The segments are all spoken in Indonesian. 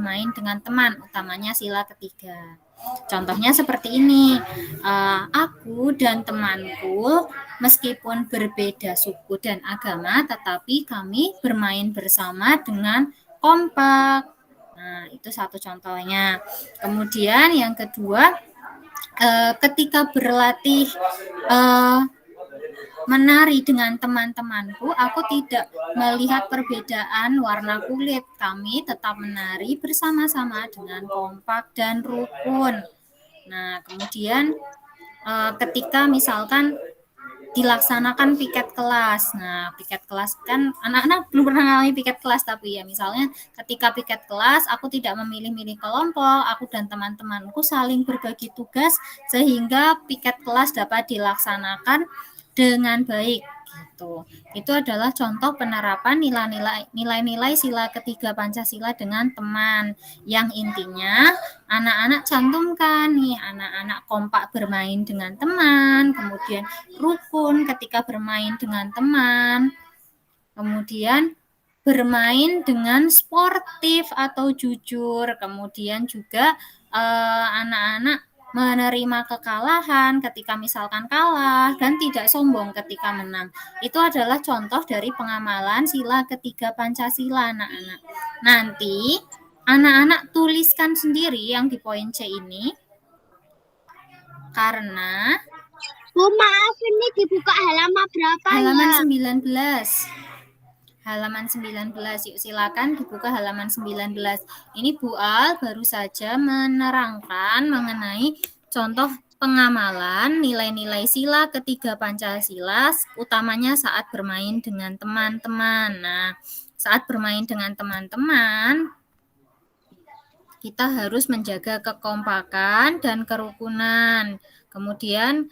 bermain dengan teman, utamanya sila ketiga. Contohnya seperti ini, aku dan temanku meskipun berbeda suku dan agama, tetapi kami bermain bersama dengan kompak. Nah, itu satu contohnya. Kemudian yang kedua, ketika berlatih menari dengan teman-temanku, aku tidak melihat perbedaan warna kulit. Kami tetap menari bersama-sama dengan kompak dan rukun. Nah, kemudian ketika misalkan dilaksanakan piket kelas. Nah, piket kelas kan anak-anak belum pernah mengalami piket kelas, tapi ya misalnya ketika piket kelas aku tidak memilih-milih kelompok, aku dan teman-temanku saling berbagi tugas sehingga piket kelas dapat dilaksanakan dengan baik gitu. Itu adalah contoh penerapan nilai-nilai sila ketiga Pancasila dengan teman. Yang intinya anak-anak cantumkan nih, anak-anak kompak bermain dengan teman, kemudian rukun ketika bermain dengan teman, kemudian bermain dengan sportif atau jujur, kemudian juga anak-anak menerima kekalahan ketika misalkan kalah dan tidak sombong ketika menang. Itu adalah contoh dari pengamalan sila ketiga Pancasila, anak-anak. Nanti anak-anak tuliskan sendiri yang di poin C ini, karena Bu, maaf, ini dibuka halaman berapa halaman ya? 19. Halaman 19, yuk silakan dibuka halaman 19. Ini Bu Al baru saja menerangkan mengenai contoh pengamalan nilai-nilai sila ketiga Pancasila, utamanya saat bermain dengan teman-teman. Nah, saat bermain dengan teman-teman, kita harus menjaga kekompakan dan kerukunan. Kemudian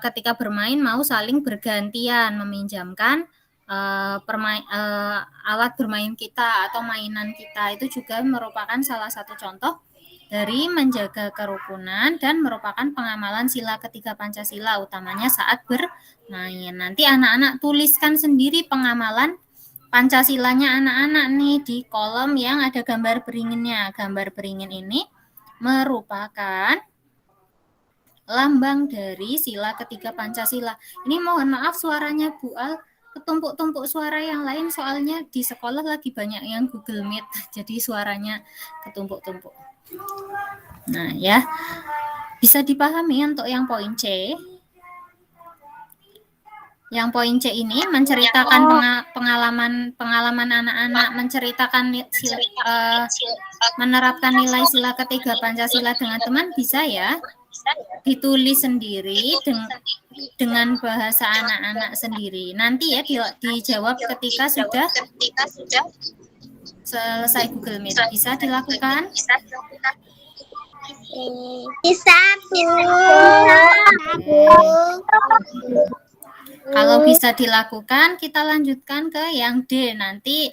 ketika bermain mau saling bergantian meminjamkan alat bermain kita atau mainan kita. Itu juga merupakan salah satu contoh dari menjaga kerukunan dan merupakan pengamalan sila ketiga Pancasila, utamanya saat bermain. Nanti anak-anak tuliskan sendiri pengamalan Pancasilanya anak-anak nih di kolom yang ada gambar beringinnya. Gambar beringin ini merupakan lambang dari sila ketiga Pancasila. Ini mohon maaf suaranya Bu Al ketumpuk-tumpuk suara yang lain, soalnya di sekolah lagi banyak yang Google Meet, jadi suaranya ketumpuk-tumpuk. Nah ya, bisa dipahami untuk yang poin C. Yang poin C ini menceritakan pengalaman anak-anak, menceritakan menerapkan nilai sila ketiga Pancasila dengan teman, bisa ya ditulis sendiri dengan bahasa anak-anak sendiri. Nanti ya dijawab ketika sudah selesai Google Meet. Bisa dilakukan? Bisa, Bu. Kalau bisa dilakukan, kita lanjutkan ke yang D. Nanti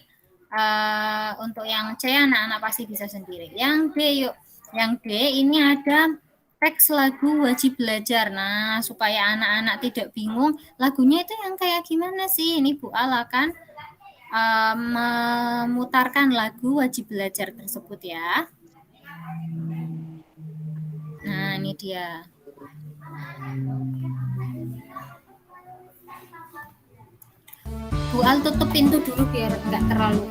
untuk yang C anak-anak pasti bisa sendiri. Yang D yuk. Yang D ini ada teks lagu wajib belajar. Nah, supaya anak-anak tidak bingung, lagunya itu yang kayak gimana sih? Ini Bu Al akan memutarkan lagu wajib belajar tersebut ya. Nah, ini dia. Bu Al tutup pintu dulu biar nggak terlalu.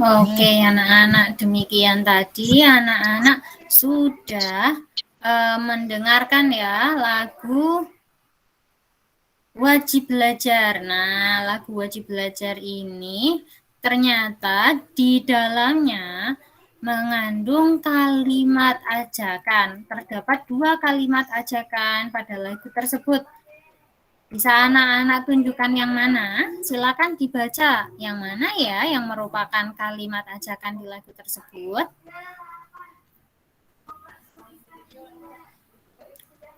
Oke, anak-anak, demikian tadi anak-anak sudah mendengarkan ya lagu Wajib Belajar. Nah, lagu Wajib Belajar ini ternyata di dalamnya mengandung kalimat ajakan. Terdapat 2 kalimat ajakan pada lagu tersebut. Bisa anak-anak tunjukkan yang mana? Silakan dibaca. Yang mana ya yang merupakan kalimat ajakan di lagu tersebut?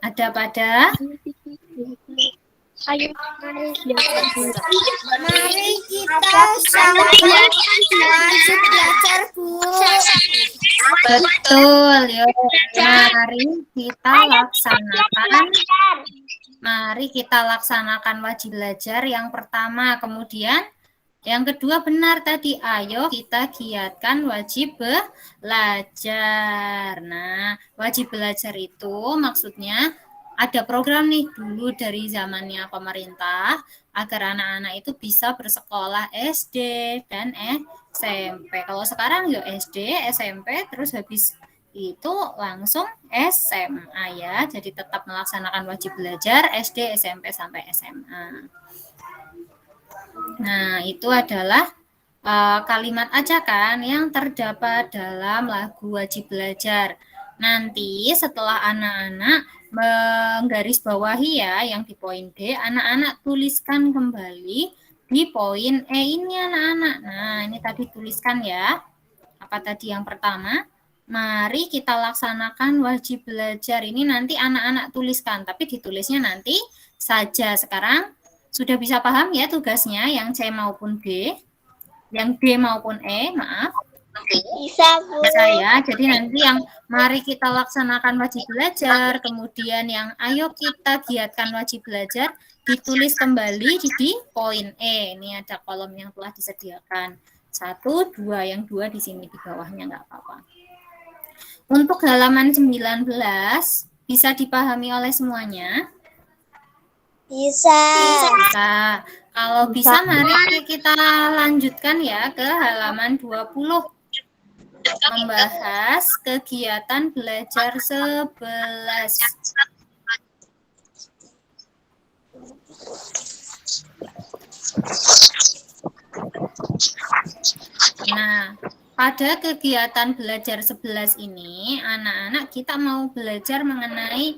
Ada pada? Ayo, Mari kita sama wajib belajar, Bu. Betul, yuk. Mari kita laksanakan. Mari kita laksanakan wajib belajar yang pertama, kemudian yang kedua benar tadi, ayo kita giatkan wajib belajar. Nah, wajib belajar itu maksudnya ada program nih dulu dari zamannya pemerintah agar anak-anak itu bisa bersekolah SD dan SMP. Kalau sekarang ya SD, SMP, terus habis itu langsung SMA ya. Jadi tetap melaksanakan wajib belajar SD, SMP sampai SMA. Nah, itu adalah kalimat ajakan yang terdapat dalam lagu Wajib Belajar. Nanti setelah anak-anak menggarisbawahi ya yang di poin D, anak-anak tuliskan kembali di poin E ini anak-anak. Nah, ini tadi tuliskan ya. Apa tadi yang pertama? Mari kita laksanakan wajib belajar. Ini nanti anak-anak tuliskan, tapi ditulisnya nanti saja. Sekarang sudah bisa paham ya tugasnya yang C maupun D? Yang D maupun E, maaf. Bisa, Bu. Bisa ya, jadi nanti yang mari kita laksanakan wajib belajar, kemudian yang ayo kita giatkan wajib belajar, ditulis kembali di poin E. Ini ada kolom yang telah disediakan. 1, 2, yang 2 di sini di bawahnya nggak apa-apa. Untuk halaman 19, bisa dipahami oleh semuanya? Bisa. Bisa. Kalau bisa, mari kita lanjutkan ya ke halaman 20. Membahas kegiatan belajar 11. Nah, pada kegiatan belajar 11 ini, anak-anak kita mau belajar mengenai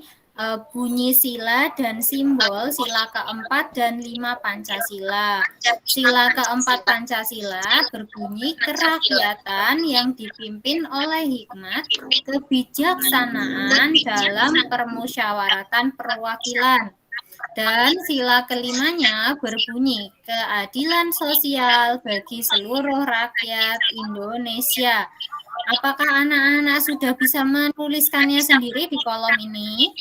bunyi sila dan simbol sila keempat dan 5 Pancasila. Sila keempat Pancasila berbunyi kerakyatan yang dipimpin oleh hikmat, kebijaksanaan dalam permusyawaratan perwakilan. Dan sila kelimanya berbunyi keadilan sosial bagi seluruh rakyat Indonesia. Apakah anak-anak sudah bisa menuliskannya sendiri di kolom ini?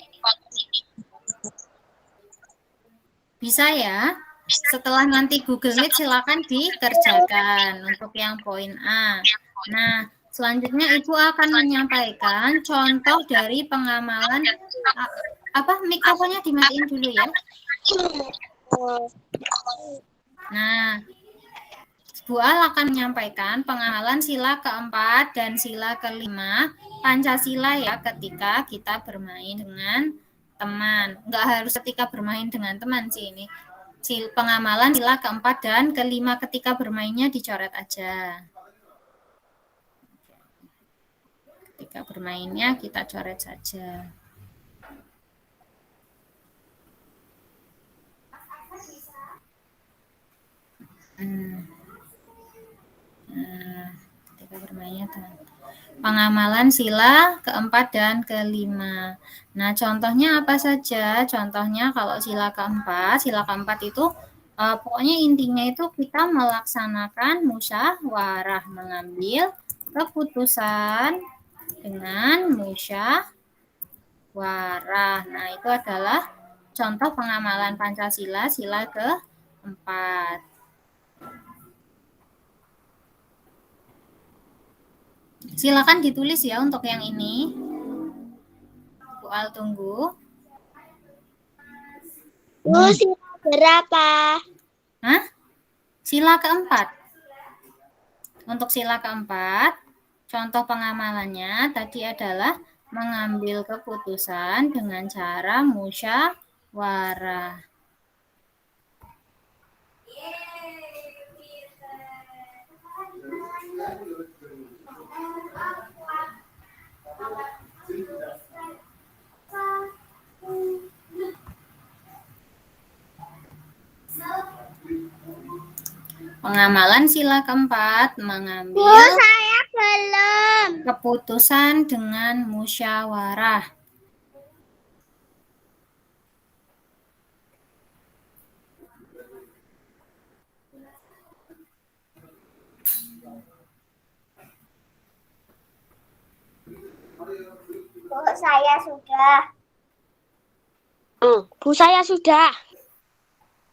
Bisa ya? Setelah nanti Google Meet silakan dikerjakan untuk yang poin A. Nah, selanjutnya Ibu akan menyampaikan contoh dari pengamalan. Mikrofonnya dimatiin dulu ya. Nah, Bu Al akan menyampaikan pengamalan sila keempat dan sila kelima Pancasila ya ketika kita bermain dengan teman. Enggak harus ketika bermain dengan teman sih ini. Pengamalan sila keempat dan kelima ketika bermainnya dicoret aja. Ketika bermainnya kita coret saja. Ketika bermainnya pengamalan sila keempat dan kelima. Nah, contohnya apa saja? Contohnya kalau sila keempat itu pokoknya intinya itu kita melaksanakan musyawarah, mengambil keputusan dengan musyawarah. Nah, itu adalah contoh pengamalan Pancasila sila keempat. Silakan ditulis ya untuk yang ini. Bu Al tunggu. Sila berapa? Hah? Sila keempat. Untuk sila keempat, contoh pengamalannya tadi adalah mengambil keputusan dengan cara musyawarah. Pengamalan sila keempat mengambil saya belum. keputusan dengan musyawarah. Bu, saya sudah. Bu, saya sudah.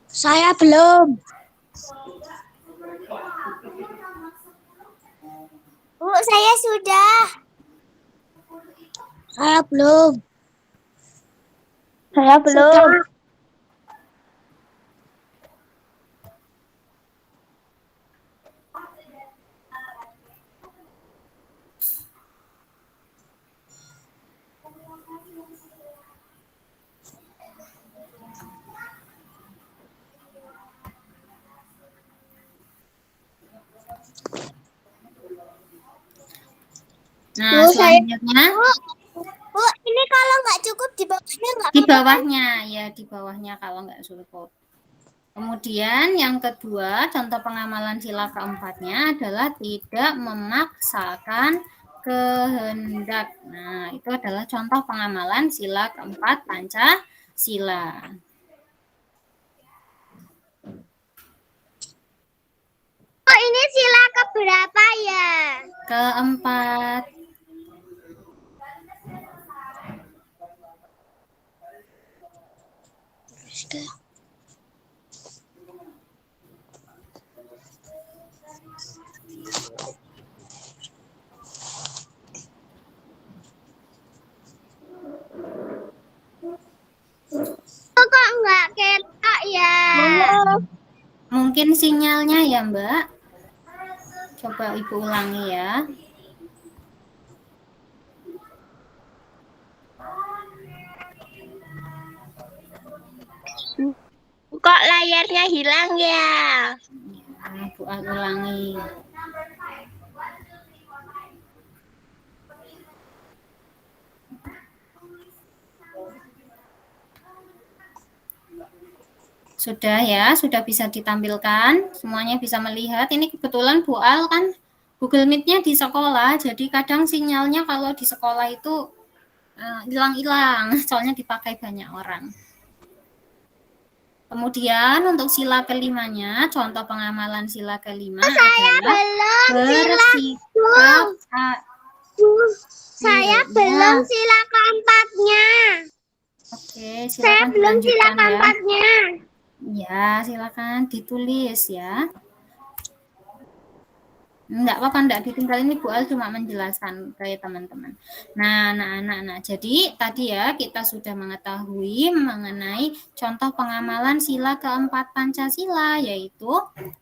Saya belum. Bu, saya sudah. Saya belum. Saya belum. Nah, selanjutnya Bu, ini kalau nggak cukup di bawahnya nggak di bawahnya, ya di bawahnya kalau nggak cukup. Kemudian yang kedua, contoh pengamalan sila keempatnya adalah tidak memaksakan kehendak. Nah, itu adalah contoh pengamalan sila keempat Pancasila. Oh, ini sila keberapa ya? Keempat. Kok nggak ketok ya? Mungkin sinyalnya ya, Mbak. Coba Ibu ulangi ya. Kok layarnya hilang ya? Ya, Bu ulangi. Sudah ya, sudah bisa ditampilkan, semuanya bisa melihat. Ini kebetulan Bu Al kan Google Meet-nya di sekolah, jadi kadang sinyalnya kalau di sekolah itu hilang-hilang, soalnya dipakai banyak orang. Kemudian untuk sila kelimanya, contoh pengamalan sila kelima adalah bersikap Saya belum sila keempatnya. Oke, saya belum sila keempatnya. Ya, silakan ditulis ya. Enggak apa-apa, enggak ditinggal, ini Bu Al cuma menjelaskan ke teman-teman. Nah, jadi tadi ya kita sudah mengetahui mengenai contoh pengamalan sila keempat Pancasila, yaitu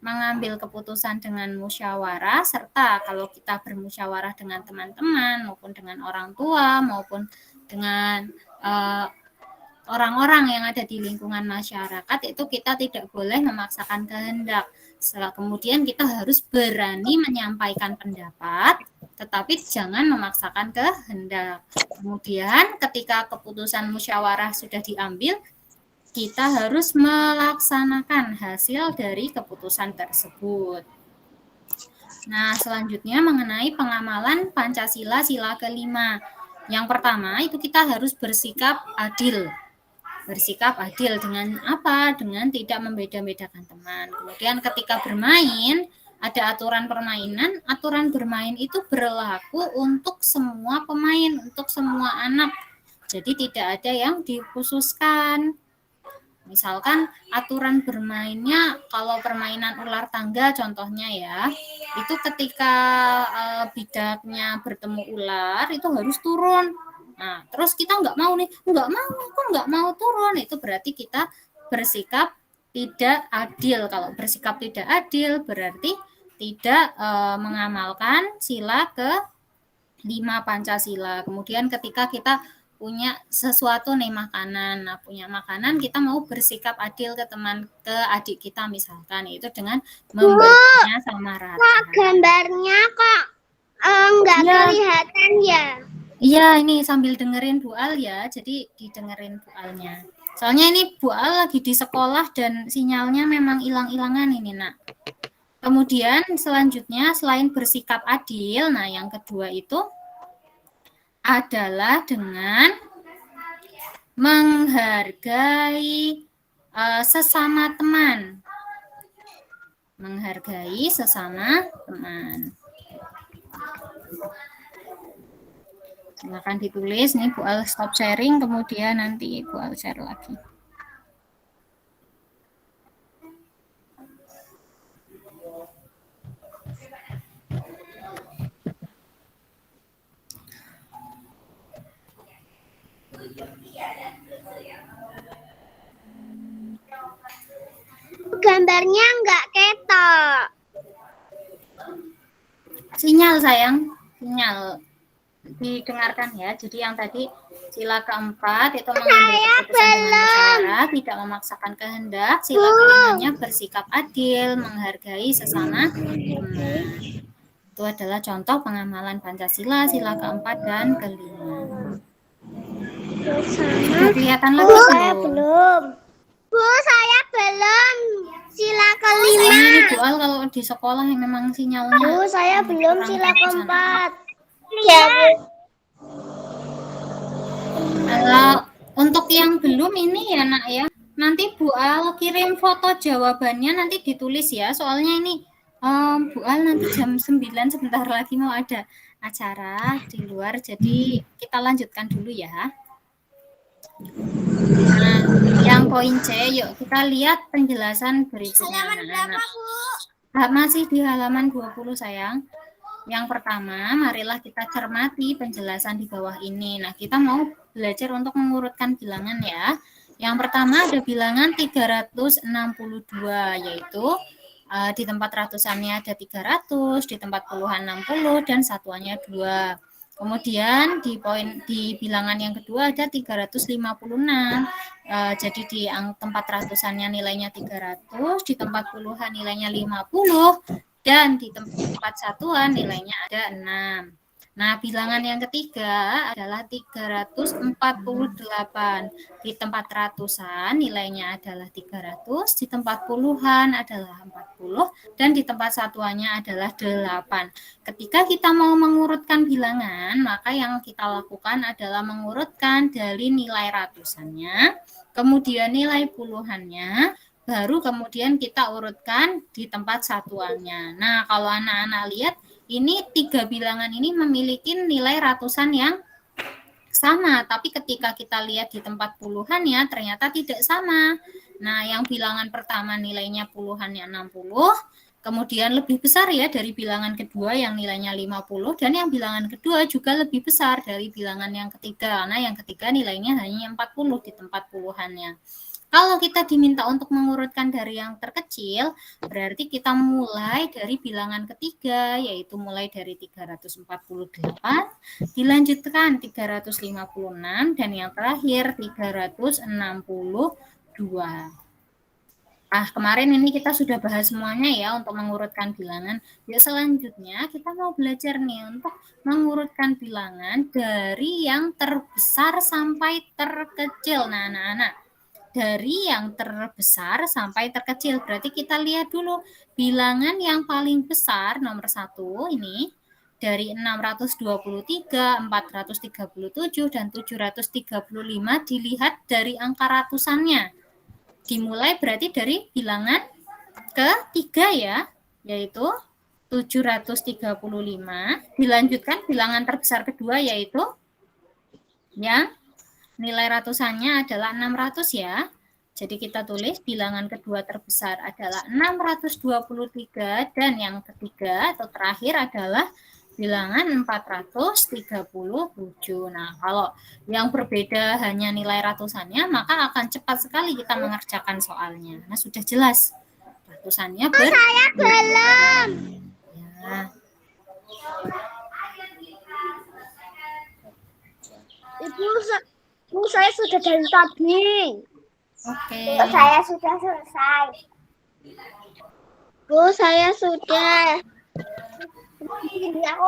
mengambil keputusan dengan musyawarah, serta kalau kita bermusyawarah dengan teman-teman maupun dengan orang tua maupun dengan orang-orang yang ada di lingkungan masyarakat, itu kita tidak boleh memaksakan kehendak. Kemudian kita harus berani menyampaikan pendapat, tetapi jangan memaksakan kehendak. Kemudian ketika keputusan musyawarah sudah diambil, kita harus melaksanakan hasil dari keputusan tersebut. Nah, selanjutnya mengenai pengamalan Pancasila sila kelima. Yang pertama itu kita harus bersikap adil. Bersikap adil dengan apa? Dengan tidak membeda-bedakan teman. Kemudian ketika bermain, ada aturan permainan. Aturan bermain itu berlaku untuk semua pemain, untuk semua anak. Jadi tidak ada yang dikhususkan. Misalkan aturan bermainnya, kalau permainan ular tangga contohnya ya, itu ketika bidaknya bertemu ular, itu harus turun. Nah, terus kita nggak mau nih, nggak mau turun, itu berarti kita bersikap tidak adil. Kalau bersikap tidak adil berarti tidak mengamalkan sila ke-5 Pancasila. Kemudian ketika kita punya sesuatu nih makanan, nah punya makanan kita mau bersikap adil ke adik kita misalkan, itu dengan membaginya sama rata. Kok gambarnya kok nggak Iya. kelihatan ya? Iya, ini sambil dengerin Bu Al ya, jadi didengerin Bu Alnya. Soalnya ini Bu Al lagi di sekolah dan sinyalnya memang hilang-hilangan ini, Nak. Kemudian selanjutnya selain bersikap adil, nah yang kedua itu adalah dengan menghargai sesama teman. Menghargai sesama teman. Silakan ditulis nih Bu Al, stop sharing, kemudian nanti Bu Al share lagi. Gambarnya nggak ketok. Sinyal sayang, sinyal didengarkan ya. Jadi yang tadi sila keempat itu mengambil keputusan dengan cara tidak memaksakan kehendak. Sila kelimanya bersikap adil, menghargai sesama teman. Itu adalah contoh pengamalan Pancasila sila keempat dan kelima. Sudah kelihatan lagi belum. Bu, saya belum. Sila kelima. Ini Bu Al kalau di sekolah yang memang sinyalnya. Bu, saya belum sila keempat. Ya, Bu. Untuk yang belum ini ya Nak ya, nanti Bu Al kirim foto jawabannya, nanti ditulis ya, soalnya ini Bu Al nanti jam 9 sebentar lagi mau ada acara di luar, jadi kita lanjutkan dulu ya. Nah, yang poin C, yuk kita lihat penjelasan berikutnya. Halaman berapa, Bu? Masih di halaman 20 sayang. Yang pertama, marilah kita cermati penjelasan di bawah ini. Nah, kita mau belajar untuk mengurutkan bilangan ya. Yang pertama ada bilangan 362, yaitu di tempat ratusannya ada 300, di tempat puluhan 60, dan satuannya 2. Kemudian di bilangan yang kedua ada 356. Jadi di tempat ratusannya nilainya 300, di tempat puluhan nilainya 50, dan di tempat satuan nilainya ada 6. Nah, bilangan yang ketiga adalah 348. Di tempat ratusan nilainya adalah 300, di tempat puluhan adalah 40, dan di tempat satuannya adalah 8. Ketika kita mau mengurutkan bilangan, maka yang kita lakukan adalah mengurutkan dari nilai ratusannya, kemudian nilai puluhannya, baru kemudian kita urutkan di tempat satuannya. Nah, kalau anak-anak lihat, ini 3 bilangan ini memiliki nilai ratusan yang sama, tapi ketika kita lihat di tempat puluhannya ternyata tidak sama. Nah, yang bilangan pertama nilainya puluhannya 60, kemudian lebih besar ya dari bilangan kedua yang nilainya 50, dan yang bilangan kedua juga lebih besar dari bilangan yang ketiga, karena yang ketiga nilainya hanya 40 di tempat puluhannya. Kalau kita diminta untuk mengurutkan dari yang terkecil, berarti kita mulai dari bilangan ketiga, yaitu mulai dari 348, dilanjutkan 356, dan yang terakhir 362. Kemarin ini kita sudah bahas semuanya ya untuk mengurutkan bilangan. Ya, selanjutnya kita mau belajar nih untuk mengurutkan bilangan dari yang terbesar sampai terkecil. Nah, anak-anak, dari yang terbesar sampai terkecil. Berarti kita lihat dulu bilangan yang paling besar nomor 1 ini dari 623, 437, dan 735 dilihat dari angka ratusannya. Dimulai berarti dari bilangan ketiga ya, yaitu 735. Dilanjutkan bilangan terbesar kedua yaitu yang nilai ratusannya adalah 600 ya. Jadi kita tulis bilangan kedua terbesar adalah 623, dan yang ketiga atau terakhir adalah bilangan 437. Nah, kalau yang berbeda hanya nilai ratusannya, maka akan cepat sekali kita mengerjakan soalnya. Nah, sudah jelas. Ratusannya Saya belum. Nah, Ibu, saya sudah dari tadi. oke. Saya sudah selesai. Bu, saya sudah. Ini aku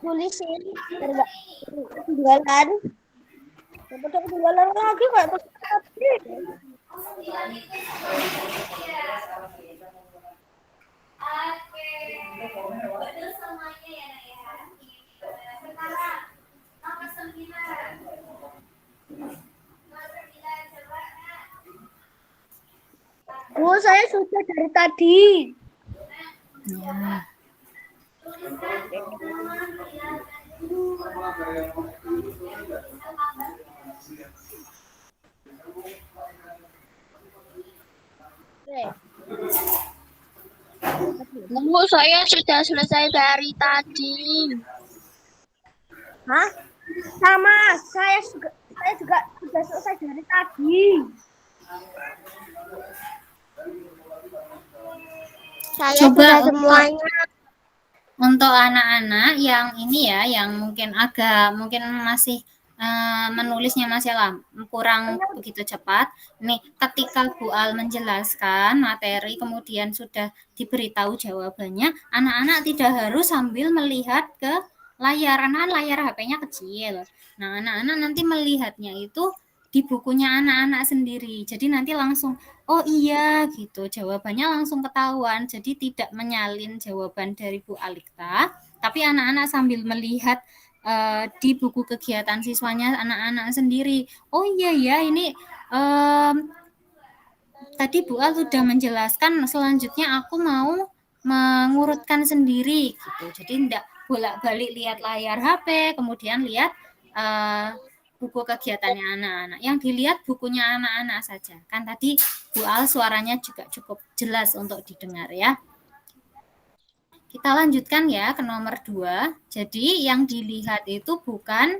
tulisin biar nggak ketinggalan. Daripada ketinggalan lagi kayak tadi. Bu, saya sudah dari tadi. Ya. Bu, saya sudah selesai dari tadi. Hah? Sama, saya juga sudah selesai dari tadi. Saya Coba sudah untuk semuanya. Untuk anak-anak yang ini ya, yang mungkin masih menulisnya masih kurang begitu cepat. Nih, ketika Bu Al menjelaskan materi kemudian sudah diberitahu jawabannya, anak-anak tidak harus sambil melihat ke layar, karena layar HP-nya kecil. Nah, anak-anak nanti melihatnya itu di bukunya anak-anak sendiri. Jadi nanti langsung oh iya gitu, jawabannya langsung ketahuan. Jadi tidak menyalin jawaban dari Bu Alikta, tapi anak-anak sambil melihat di buku kegiatan siswanya anak-anak sendiri. Oh iya ya, ini tadi Bu Al sudah menjelaskan, selanjutnya aku mau mengurutkan sendiri gitu. Jadi tidak bolak-balik lihat layar HP, kemudian lihat buku kegiatannya anak-anak. Yang dilihat bukunya anak-anak saja. Kan tadi Bu Al suaranya juga cukup jelas untuk didengar ya. Kita lanjutkan ya ke nomor 2. Jadi yang dilihat itu bukan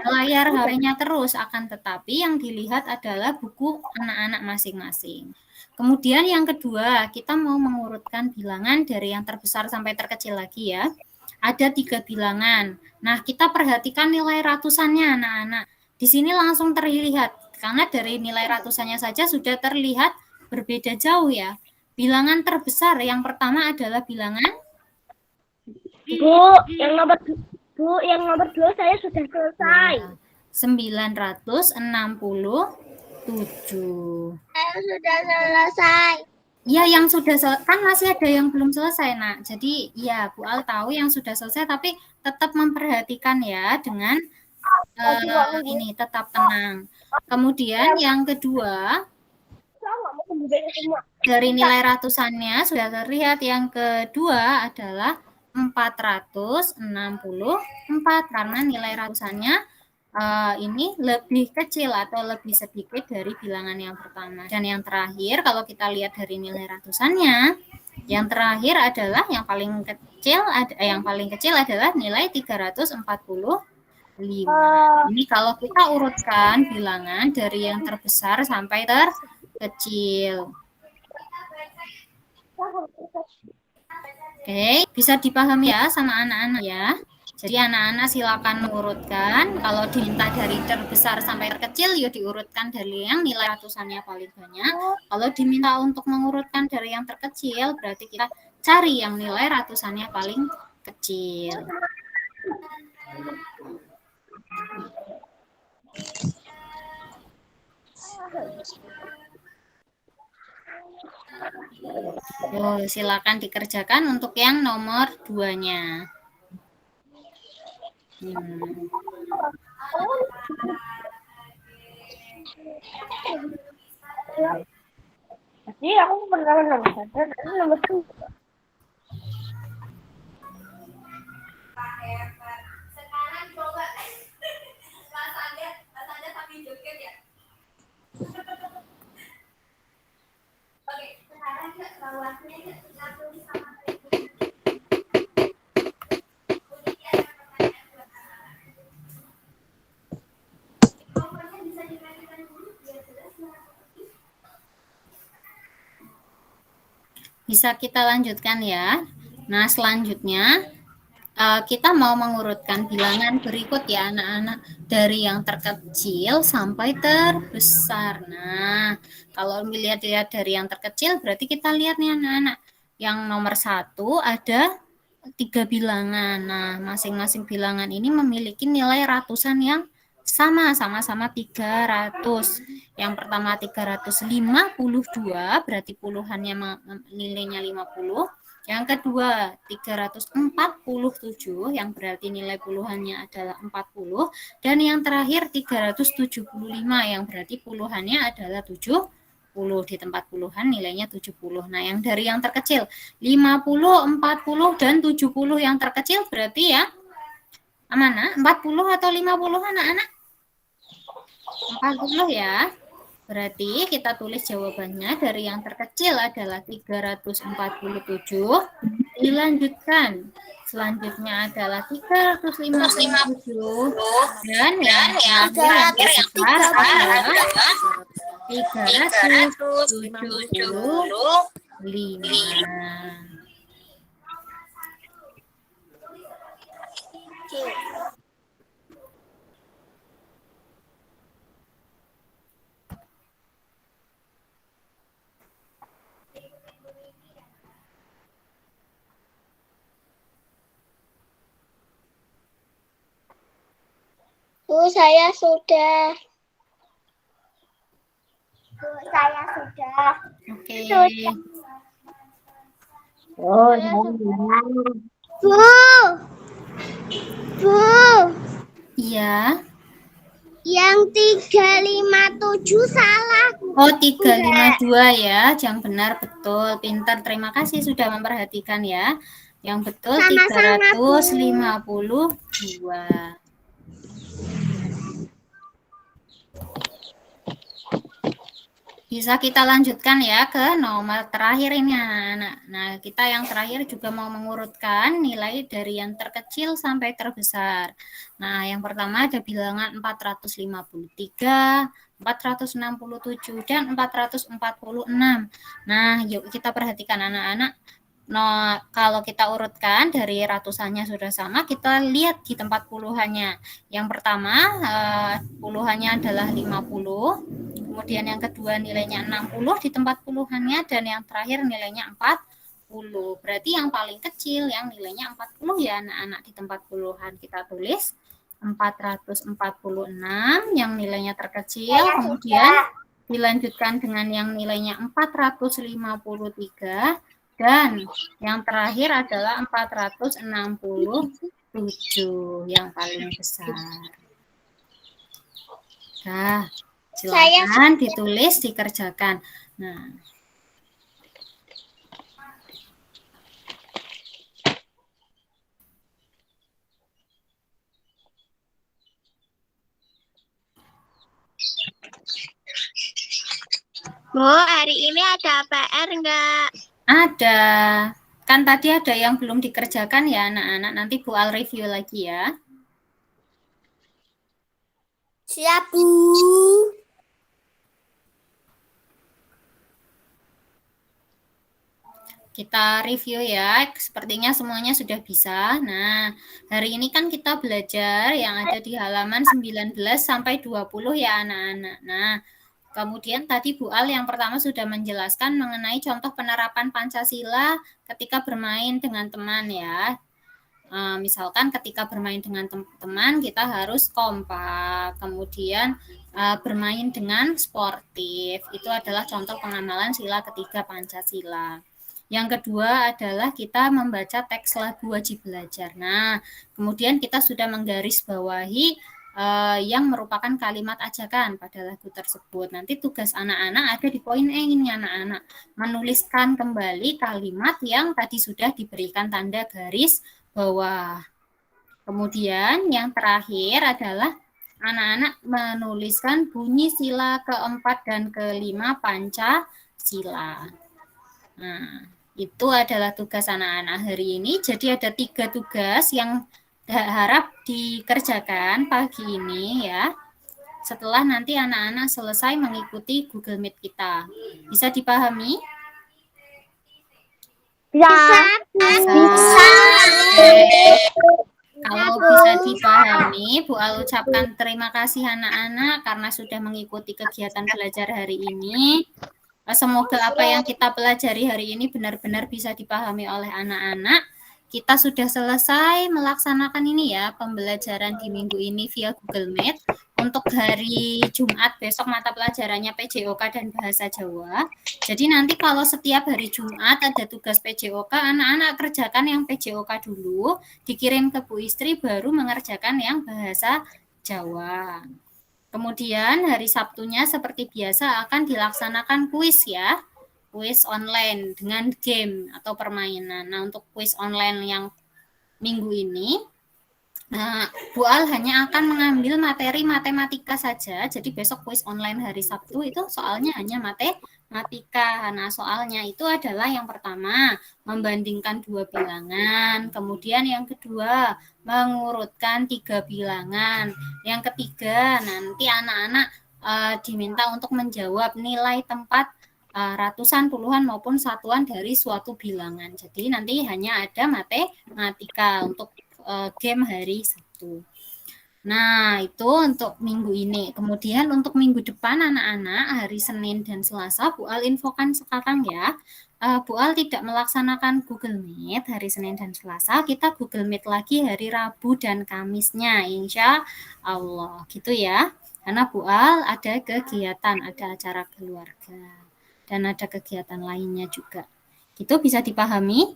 layar HP-nya terus, akan tetapi yang dilihat adalah buku anak-anak masing-masing. Kemudian yang kedua, kita mau mengurutkan bilangan dari yang terbesar sampai terkecil lagi ya. Ada 3 bilangan. Nah, kita perhatikan nilai ratusannya anak-anak. Di sini langsung terlihat, karena dari nilai ratusannya saja sudah terlihat berbeda jauh ya. Bilangan terbesar yang pertama adalah bilangan Bu, yang nomor 2 saya sudah selesai. 967. Saya sudah selesai. Ya, yang sudah kan masih ada yang belum selesai, Nak. Jadi, ya Bu Al tahu yang sudah selesai, tapi tetap memperhatikan ya dengan ini tetap tenang. Kemudian yang kedua, dari nilai ratusannya sudah terlihat yang kedua adalah 464 karena nilai ratusannya ini lebih kecil atau lebih sedikit dari bilangan yang pertama. Dan yang terakhir, kalau kita lihat dari nilai ratusannya, yang terakhir adalah yang paling kecil adalah nilai 345. Ini kalau kita urutkan bilangan dari yang terbesar sampai terkecil. Oke, bisa dipahami ya sama anak-anak ya. Jadi anak-anak silakan mengurutkan. Kalau diminta dari terbesar sampai terkecil, ya diurutkan dari yang nilai ratusannya paling banyak. Kalau diminta untuk mengurutkan dari yang terkecil, berarti kita cari yang nilai ratusannya paling kecil. Silakan dikerjakan untuk yang nomor 2-nya. Jadi aku pernah nomor 1 dan nomor 2. Sekarang coba rasanya tapi joget ya. Oke, sekarang bawahnya aku sama Bisa kita lanjutkan ya. Nah, selanjutnya kita mau mengurutkan bilangan berikut ya anak-anak, dari yang terkecil sampai terbesar. Nah, kalau melihat-lihat dari yang terkecil berarti kita lihat nih anak-anak, yang nomor 1 ada 3 bilangan. Nah, masing-masing bilangan ini memiliki nilai ratusan yang sama-sama 300. Yang pertama 352 berarti puluhannya nilainya 50. Yang kedua 347 yang berarti nilai puluhannya adalah 40. Dan yang terakhir 375 yang berarti puluhannya adalah 70. Di tempat puluhan nilainya 70. Nah, yang dari yang terkecil 50, 40, dan 70 yang terkecil berarti ya mana? 40 atau 50 anak-anak? 40 ya. Berarti kita tulis jawabannya dari yang terkecil adalah 347, dilanjutkan. Selanjutnya adalah 357, dan yang terakhir yang besar adalah 375. Bu, saya sudah. Oke. Oh, Bu. Iya. Yang 357 salah. Oh, 352 ya. Yang benar betul. Pintar. Terima kasih sudah memperhatikan ya. Yang betul Sama-sama, Bu. 352. Bisa kita lanjutkan ya ke nomor terakhir ini anak-anak. Nah, kita yang terakhir juga mau mengurutkan nilai dari yang terkecil sampai terbesar. Nah, yang pertama ada bilangan 453, 467, dan 446. Nah, yuk kita perhatikan anak-anak. Nah, kalau kita urutkan dari ratusannya sudah sama, kita lihat di tempat puluhannya. Yang pertama, puluhannya adalah 50. Kemudian yang kedua nilainya 60 di tempat puluhannya, dan yang terakhir nilainya 40. Berarti yang paling kecil yang nilainya 40 ya anak-anak, di tempat puluhan kita tulis 446 yang nilainya terkecil, kemudian dilanjutkan dengan yang nilainya 453, dan yang terakhir adalah 467 yang paling besar. Nah, silakan ditulis, dikerjakan. Nah, Bu, hari ini ada PR enggak? ada. Kan tadi ada yang belum dikerjakan ya anak-anak. Nanti Bu Al review lagi ya. Siap, Bu. Kita review ya, sepertinya semuanya sudah bisa. Nah, hari ini kan kita belajar yang ada di halaman 19 sampai 20 ya anak-anak. Nah, kemudian tadi Bu Al yang pertama sudah menjelaskan mengenai contoh penerapan Pancasila ketika bermain dengan teman ya. Misalkan ketika bermain dengan teman kita harus kompak, kemudian bermain dengan sportif. Itu adalah contoh pengamalan sila ketiga Pancasila. Yang kedua adalah kita membaca teks lagu wajib belajar. Nah, kemudian kita sudah menggarisbawahi yang merupakan kalimat ajakan pada lagu tersebut. Nanti tugas anak-anak ada di poin E ini anak-anak. Menuliskan kembali kalimat yang tadi sudah diberikan tanda garis bawah. Kemudian yang terakhir adalah anak-anak menuliskan bunyi sila keempat dan kelima Pancasila. Nah, itu adalah tugas anak-anak hari ini. Jadi ada 3 tugas yang harap dikerjakan pagi ini ya. Setelah nanti anak-anak selesai mengikuti Google Meet kita. Bisa dipahami? Bisa. Bisa. Oke. Kalau bisa dipahami, Bu Al ucapkan terima kasih anak-anak karena sudah mengikuti kegiatan belajar hari ini. Semoga apa yang kita pelajari hari ini benar-benar bisa dipahami oleh anak-anak. Kita sudah selesai melaksanakan ini ya, pembelajaran di minggu ini via Google Meet. Untuk hari Jumat besok mata pelajarannya PJOK dan Bahasa Jawa. Jadi nanti kalau setiap hari Jumat ada tugas PJOK, anak-anak kerjakan yang PJOK dulu, dikirim ke Bu Istri, baru mengerjakan yang Bahasa Jawa. Kemudian hari Sabtunya seperti biasa akan dilaksanakan kuis ya. Kuis online dengan game atau permainan. Nah, untuk kuis online yang minggu ini, Bu Al hanya akan mengambil materi matematika saja. Jadi besok kuis online hari Sabtu itu soalnya hanya matematika. Nah, soalnya itu adalah yang pertama, membandingkan 2 bilangan. Kemudian yang kedua, mengurutkan 3 bilangan. Yang ketiga, nanti anak-anak diminta untuk menjawab nilai tempat ratusan, puluhan maupun satuan dari suatu bilangan. Jadi nanti hanya ada matematika untuk game hari Sabtu. Nah, itu untuk minggu ini. Kemudian untuk minggu depan anak-anak hari Senin dan Selasa, Bu Al infokan sekarang ya. Bu Al tidak melaksanakan Google Meet hari Senin dan Selasa. Kita Google Meet lagi hari Rabu dan Kamisnya, insya Allah. Gitu ya. Karena Bu Al ada kegiatan, ada acara keluarga. Dan ada kegiatan lainnya juga. Gitu bisa dipahami?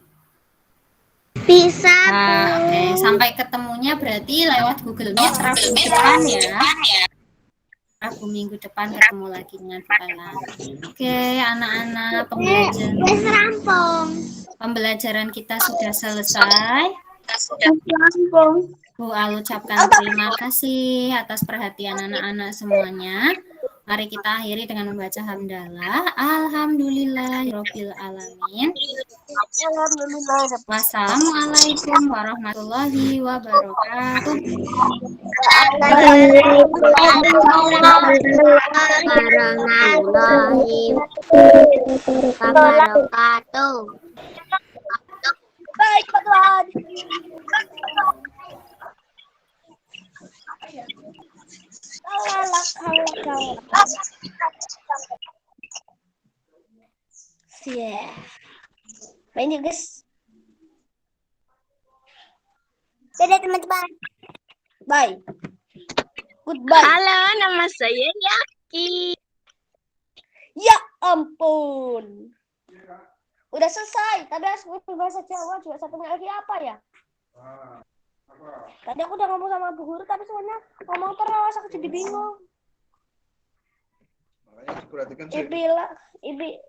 Bisa. Nah, oke. Sampai ketemunya berarti lewat Google Meet Rabu depan ya. Rabu minggu depan ketemu lagi dengan Bu Ella. Oke, anak-anak, pembelajaran kita sudah selesai. Bu Al ucapkan terima kasih atas perhatian anak-anak semuanya. Mari kita akhiri dengan membaca hamdalah. Alhamdulillahirabbil alamin. Wassalamualaikum warahmatullahi wabarakatuh. Warahmatullahi wabarakatuh. Baik, Pak Tuhan. Yeah. Main yuk, guys. Dadah, teman-teman. Bye. Goodbye. Halo, nama saya Yaki. Ya ampun. Udah selesai. Tadi harus bahasa Jawa juga satu lagi apa ya? Tadi aku udah ngomong sama Bu Guru, tapi sebenarnya ngomong terus aku jadi bingung. Makanya diperhatikan Ibi.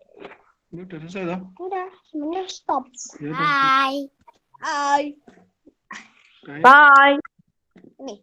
Ini udah selesai loh. Udah, sebenarnya stop. Ya udah. Hai. Hai. Kayak Bye. Nih.